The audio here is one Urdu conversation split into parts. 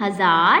1000।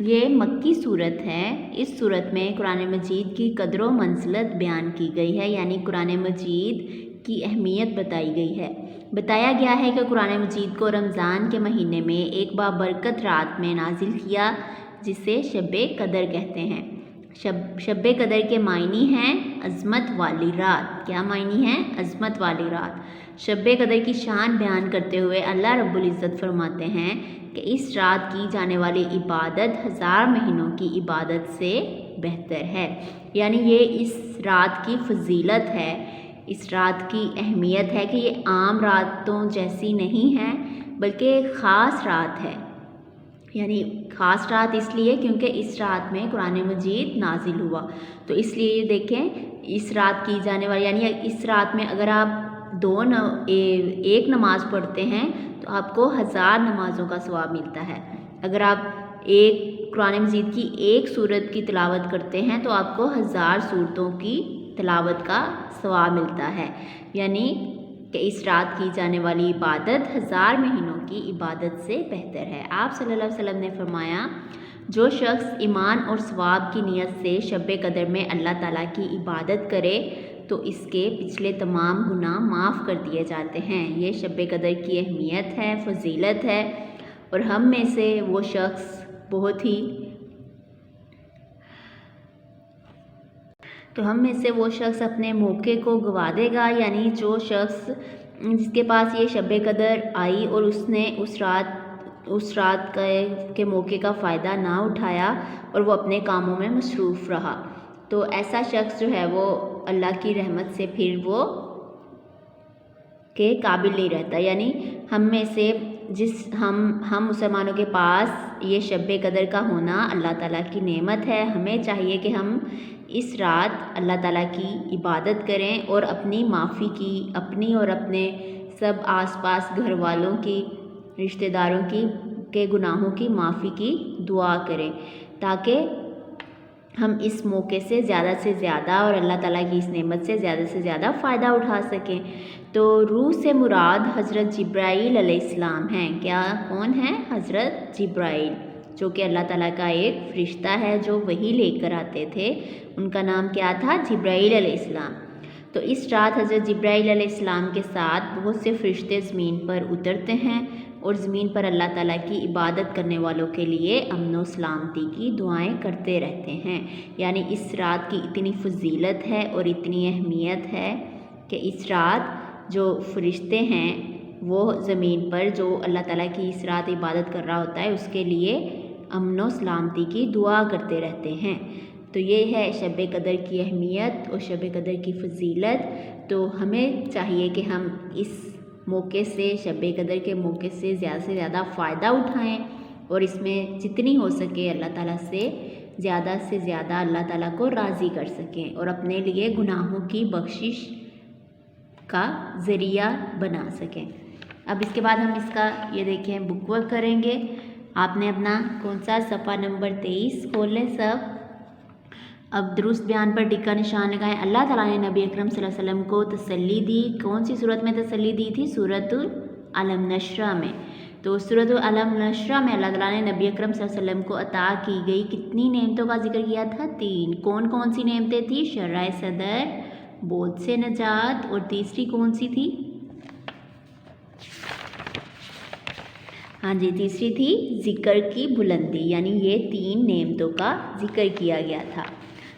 یہ مکی صورت ہے۔ اس صورت میں قرآن مجید کی قدر و منزلت بیان کی گئی ہے، یعنی قرآن مجید کی اہمیت بتائی گئی ہے۔ بتایا گیا ہے کہ قرآن مجید کو رمضان کے مہینے میں ایک بابرکت رات میں نازل کیا، جسے شب قدر کہتے ہیں۔ شب قدر کے معنی ہیں عظمت والی رات۔ کیا معنی ہیں؟ عظمت والی رات۔ شب قدر کی شان بیان کرتے ہوئے اللہ رب العزت فرماتے ہیں کہ اس رات کی جانے والی عبادت 1000 مہینوں کی عبادت سے بہتر ہے، یعنی یہ اس رات کی فضیلت ہے، اس رات کی اہمیت ہے کہ یہ عام راتوں جیسی نہیں ہے بلکہ ایک خاص رات ہے۔ یعنی خاص رات اس لیے کیونکہ اس رات میں قرآن مجید نازل ہوا، تو اس لیے یہ دیکھیں اس رات کی جانے والی، یعنی اس رات میں اگر آپ ایک نماز پڑھتے ہیں تو آپ کو 1000 نمازوں کا ثواب ملتا ہے۔ اگر آپ قرآن مجید کی ایک سورت کی تلاوت کرتے ہیں تو آپ کو 1000 سورتوں کی تلاوت کا ثواب ملتا ہے، یعنی کہ اس رات کی جانے والی عبادت 1000 مہینوں کی عبادت سے بہتر ہے۔ آپ صلی اللہ علیہ وسلم نے فرمایا، جو شخص ایمان اور ثواب کی نیت سے شب قدر میں اللہ تعالیٰ کی عبادت کرے تو اس کے پچھلے تمام گناہ معاف کر دیے جاتے ہیں۔ یہ شب قدر کی اہمیت ہے، فضیلت ہے، اور ہم میں سے وہ شخص اپنے موقع کو گوا دے گا، یعنی جو شخص جس کے پاس یہ شب قدر آئی اور اس نے اس رات کے موقع کا فائدہ نہ اٹھایا اور وہ اپنے کاموں میں مصروف رہا، تو ایسا شخص جو ہے وہ اللہ کی رحمت سے پھر وہ کے قابل نہیں رہتا۔ یعنی ہم میں سے ہم مسلمانوں کے پاس یہ شب قدر کا ہونا اللہ تعالیٰ کی نعمت ہے۔ ہمیں چاہیے کہ ہم اس رات اللہ تعالیٰ کی عبادت کریں اور اپنی معافی کی، اپنی اور اپنے سب آس پاس گھر والوں کی، رشتہ داروں کے گناہوں کی معافی کی دعا کریں، تاکہ ہم اس موقع سے زیادہ اور اللہ تعالیٰ کی اس نعمت سے زیادہ فائدہ اٹھا سکیں۔ تو روح سے مراد حضرت جبرائیل علیہ السلام ہیں۔ کون ہیں؟ حضرت جبرائیل، جو کہ اللہ تعالیٰ کا ایک فرشتہ ہے جو وحی لے کر آتے تھے۔ ان کا نام کیا تھا؟ جبرائیل علیہ السلام۔ تو اس رات حضرت جبرائیل علیہ السلام کے ساتھ بہت سے فرشتے زمین پر اترتے ہیں اور زمین پر اللہ تعالیٰ کی عبادت کرنے والوں کے لیے امن و سلامتی کی دعائیں کرتے رہتے ہیں۔ یعنی اس رات کی اتنی فضیلت ہے اور اتنی اہمیت ہے کہ اس رات جو فرشتے ہیں وہ زمین پر جو اللہ تعالیٰ کی اس رات عبادت کر رہا ہوتا ہے اس کے لیے امن و سلامتی کی دعا کرتے رہتے ہیں۔ تو یہ ہے شب قدر کی اہمیت اور شب قدر کی فضیلت۔ تو ہمیں چاہیے کہ ہم اس موقع سے، شب قدر کے موقع سے زیادہ فائدہ اٹھائیں اور اس میں جتنی ہو سکے اللہ تعالیٰ سے زیادہ اللہ تعالیٰ کو راضی کر سکیں اور اپنے لیے گناہوں کی بخشش کا ذریعہ بنا سکیں۔ اب اس کے بعد ہم اس کا یہ دیکھیں بک ورک کریں گے۔ آپ نے اپنا کون سا صفحہ نمبر 23 کھول لیں سب۔ اب درست بیان پر ٹکا نشان لگائیں۔ اللہ تعالیٰ نے نبی اکرم صلی اللہ علیہ وسلم کو تسلی دی۔ کون سی صورت میں تسلی دی تھی؟ سورۃ العلم نشرہ میں۔ تو سورۃ العلم نشرہ میں اللہ تعالیٰ نے نبی اکرم صلی اللہ علیہ وسلم کو عطا کی گئی کتنی نعمتوں کا ذکر کیا تھا؟ 3۔ کون سی نعمتیں تھیں؟ شرح صدر، بوجھ سے نجات، اور تیسری کون سی تھی؟ ہاں جی، تیسری تھی ذکر کی بلندی، یعنی یہ 3 نعمتوں کا ذکر کیا گیا تھا۔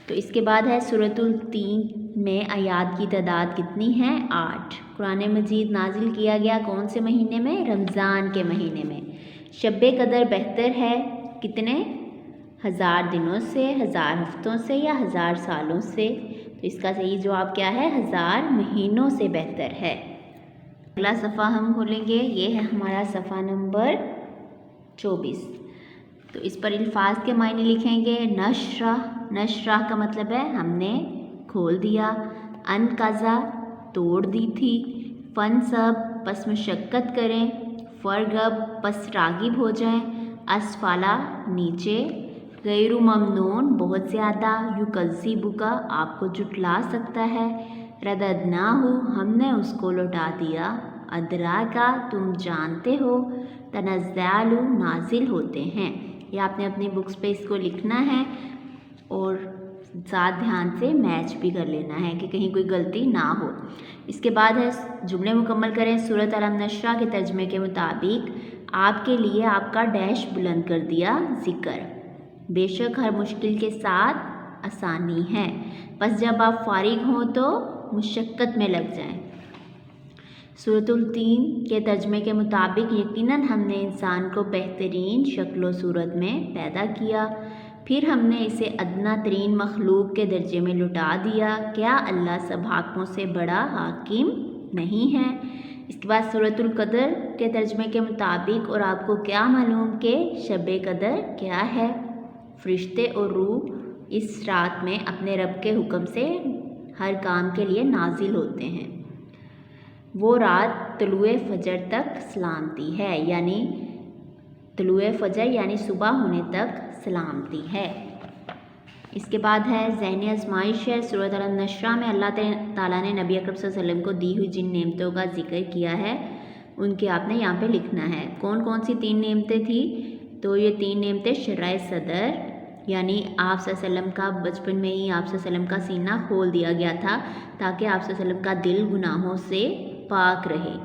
تو اس کے بعد ہے سورۃ التین میں آیات کی تعداد کتنی ہے؟ 8۔ قرآن مجید نازل کیا گیا کون سے مہینے میں؟ رمضان کے مہینے میں۔ شب قدر بہتر ہے کتنے؟ 1000 دنوں سے، 1000 ہفتوں سے، یا 1000 سالوں سے؟ تو اس کا صحیح جواب کیا ہے؟ 1000 مہینوں سے بہتر ہے۔ اگلا صفحہ ہم کھولیں گے، یہ ہے ہمارا صفحہ نمبر 24۔ تو اس پر الفاظ کے معنی لکھیں گے۔ نشرہ کا مطلب ہے ہم نے کھول دیا، انقضا توڑ دی تھی، فنصب پس مشقت کریں، فرغب پس راغب ہو جائیں، اسفلا نیچے، غیر ممنون بہت زیادہ، یکذبک آپ کو جھٹلا سکتا ہے، رددناہ ہم نے اس کو لوٹا دیا، ادراکا تم جانتے ہو، تنزل نازل ہوتے ہیں۔ یہ آپ نے اپنی بکس پہ اس کو لکھنا ہے اور ساتھ دھیان سے میچ بھی کر لینا ہے کہ کہیں کوئی غلطی نہ ہو۔ اس کے بعد ہے جملے مکمل کریں۔ سورۃ علم نشرہ کے ترجمے کے مطابق آپ کے لیے آپ کا ڈیش بلند کر دیا ذکر، بے شک ہر مشکل کے ساتھ آسانی ہے، بس جب آپ فارغ ہوں تو مشقت میں لگ جائیں۔ سورۃ التین کے ترجمے کے مطابق یقیناً ہم نے انسان کو بہترین شکل و صورت میں پیدا کیا، پھر ہم نے اسے ادنیٰ ترین مخلوق کے درجے میں لٹا دیا، کیا اللہ سب حاکموں سے بڑا حاکم نہیں ہے؟ اس کے بعد سورۃ القدر کے ترجمے کے مطابق اور آپ کو کیا معلوم کہ شب قدر کیا ہے؟ فرشتے اور روح اس رات میں اپنے رب کے حکم سے ہر کام کے لیے نازل ہوتے ہیں، وہ رات طلوع فجر تک سلامتی ہے، یعنی طلوع فجر یعنی صبح ہونے تک سلامتی ہے۔ اس کے بعد ہے ذہنی آزمائش ہے۔ سورۃ علم نشرہ میں اللہ تعالیٰ نے نبی اکرم صلی اللہ علیہ وسلم کو دی ہوئی جن نعمتوں کا ذکر کیا ہے ان کے آپ نے یہاں پہ لکھنا ہے۔ کون کون سی 3 نعمتیں تھیں؟ تو یہ 3 نعمتیں شرح صدر، یعنی آپ صلی اللہ علیہ وسلم کا بچپن میں ہی آپ صلی اللہ علیہ وسلم کا سینہ کھول دیا گیا تھا تاکہ آپ صلی اللہ علیہ وسلم کا دل گناہوں سے پاک رہے۔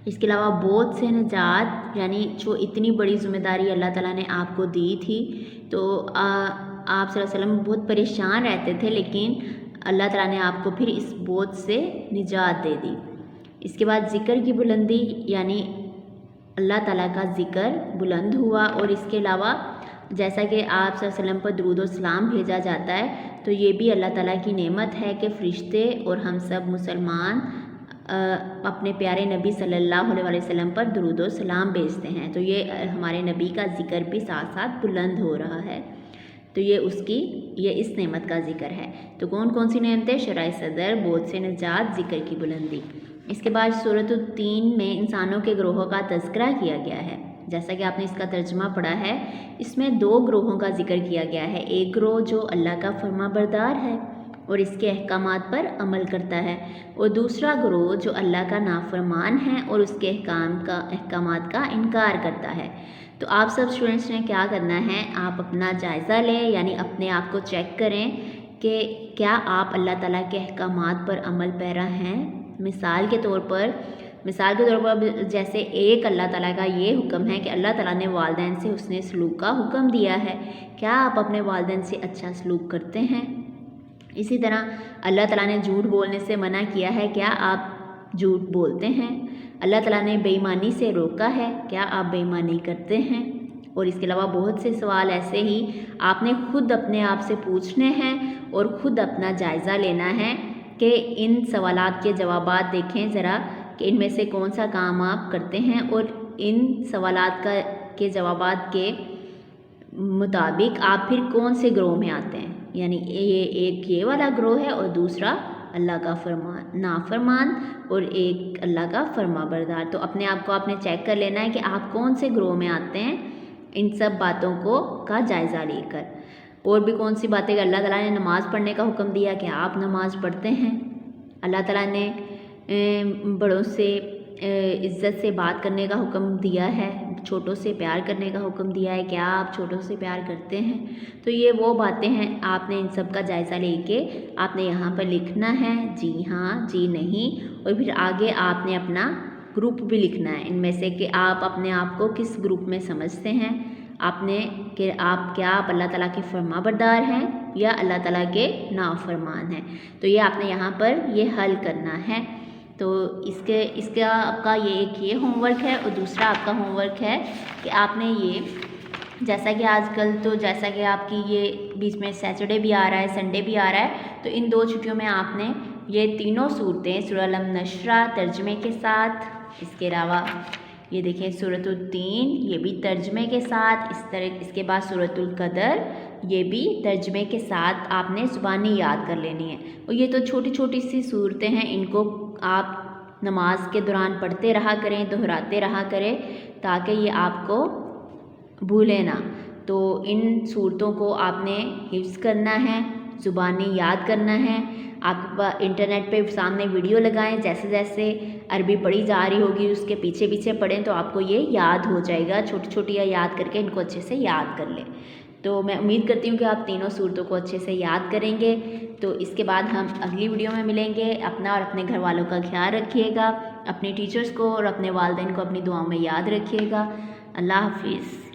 اس کے علاوہ بوجھ سے نجات، یعنی جو اتنی بڑی ذمہ داری اللہ تعالیٰ نے آپ کو دی تھی تو آپ صلی اللہ علیہ وسلم بہت پریشان رہتے تھے، لیکن اللہ تعالیٰ نے آپ کو پھر اس بوجھ سے نجات دے دی۔ اس کے بعد ذکر کی بلندی، یعنی اللہ تعالیٰ کا ذکر بلند ہوا، اور اس کے علاوہ جیسا کہ آپ صلی اللہ علیہ وسلم پر درود و سلام بھیجا جاتا ہے تو یہ بھی اللہ تعالیٰ کی نعمت ہے کہ فرشتے اور ہم سب مسلمان اپنے پیارے نبی صلی اللہ علیہ وسلم پر درود و سلام بھیجتے ہیں، تو یہ ہمارے نبی کا ذکر بھی ساتھ ساتھ بلند ہو رہا ہے، تو یہ اس نعمت کا ذکر ہے۔ تو کون کون سی نعمتیں؟ شرح صدر، بوجھ سے نجات، ذکر کی بلندی۔ اس کے بعد سورۃ التین میں انسانوں کے گروہوں کا تذکرہ کیا گیا ہے، جیسا کہ آپ نے اس کا ترجمہ پڑھا ہے۔ اس میں 2 گروہوں کا ذکر کیا گیا ہے، ایک گروہ جو اللہ کا فرما بردار ہے اور اس کے احکامات پر عمل کرتا ہے، اور دوسرا گروہ جو اللہ کا نافرمان ہے اور اس کے احکامات کا انکار کرتا ہے۔ تو آپ سب اسٹوڈنٹس نے کیا کرنا ہے؟ آپ اپنا جائزہ لیں، یعنی اپنے آپ کو چیک کریں کہ کیا آپ اللہ تعالیٰ کے احکامات پر عمل پیرا ہیں۔ مثال کے طور پر جیسے ایک اللہ تعالیٰ کا یہ حکم ہے کہ اللہ تعالیٰ نے والدین سے حسن سلوک کا حکم دیا ہے، کیا آپ اپنے والدین سے اچھا سلوک کرتے ہیں؟ اسی طرح اللہ تعالیٰ نے جھوٹ بولنے سے منع کیا ہے، کیا آپ جھوٹ بولتے ہیں؟ اللہ تعالیٰ نے بے ایمانی سے روکا ہے، کیا آپ بے ایمانی کرتے ہیں؟ اور اس کے علاوہ بہت سے سوال ایسے ہی آپ نے خود اپنے آپ سے پوچھنے ہیں اور خود اپنا جائزہ لینا ہے کہ ان سوالات کے جوابات دیکھیں ذرا کہ ان میں سے کون سا کام آپ کرتے ہیں، اور ان سوالات کے جوابات کے مطابق آپ پھر کون سے گروہ میں آتے ہیں، یعنی ایک یہ والا گروہ ہے اور دوسرا اللہ کا نافرمان اور ایک اللہ کا فرما بردار۔ تو اپنے آپ کو آپ نے چیک کر لینا ہے کہ آپ کون سے گروہ میں آتے ہیں ان سب باتوں کا جائزہ لے کر۔ اور بھی کون سی باتیں؟ اللہ تعالیٰ نے نماز پڑھنے کا حکم دیا کہ آپ نماز پڑھتے ہیں، اللہ تعالیٰ نے بڑوں سے عزت سے بات کرنے کا حکم دیا ہے، چھوٹوں سے پیار کرنے کا حکم دیا ہے، کیا آپ چھوٹوں سے پیار کرتے ہیں؟ تو یہ وہ باتیں ہیں، آپ نے ان سب کا جائزہ لے کے آپ نے یہاں پر لکھنا ہے، جی ہاں، جی نہیں، اور پھر آگے آپ نے اپنا گروپ بھی لکھنا ہے ان میں سے کہ آپ اپنے آپ کو کس گروپ میں سمجھتے ہیں، کہ آپ اللہ تعالیٰ کے فرما بردار ہیں یا اللہ تعالیٰ کے نافرمان ہیں۔ تو یہ آپ نے یہاں پر یہ حل کرنا ہے۔ تو اس کا آپ کا یہ ہوم ورک ہے، اور دوسرا آپ کا ہوم ورک ہے کہ آپ نے یہ جیسا کہ آج کل تو جیسا کہ آپ کی یہ بیچ میں سیٹرڈے بھی آ رہا ہے، سنڈے بھی آ رہا ہے، تو ان 2 چھٹیوں میں آپ نے یہ تینوں صورتیں سورۃ علم نشرہ ترجمے کے ساتھ، اس کے علاوہ یہ دیکھیں سورۃ التین یہ بھی ترجمے کے ساتھ، اس کے بعد سورۃ القدر یہ بھی ترجمے کے ساتھ آپ نے زبانی یاد کر لینی ہے۔ اور یہ تو چھوٹی چھوٹی سی صورتیں ہیں، ان کو آپ نماز کے دوران پڑھتے رہا کریں، دہراتے رہا کریں تاکہ یہ آپ کو بھولے نہ۔ تو ان صورتوں کو آپ نے حفظ کرنا ہے زبانیں یاد کرنا ہے. آپ انٹرنیٹ پہ سامنے ویڈیو لگائیں، جیسے جیسے عربی پڑھی جا رہی ہوگی اس کے پیچھے پیچھے پڑھیں تو آپ کو یہ یاد ہو جائے گا. چھوٹی چھوٹی یاد کر کے ان کو اچھے سے یاد کر لیں. تو میں امید کرتی ہوں کہ آپ تینوں صورتوں کو اچھے سے یاد کریں گے. تو اس کے بعد ہم اگلی ویڈیو میں ملیں گے. اپنا اور اپنے گھر والوں کا خیال رکھیے گا. اپنے ٹیچرز کو اور اپنے والدین کو اپنی دعاؤں میں یاد رکھیے گا. اللہ حافظ.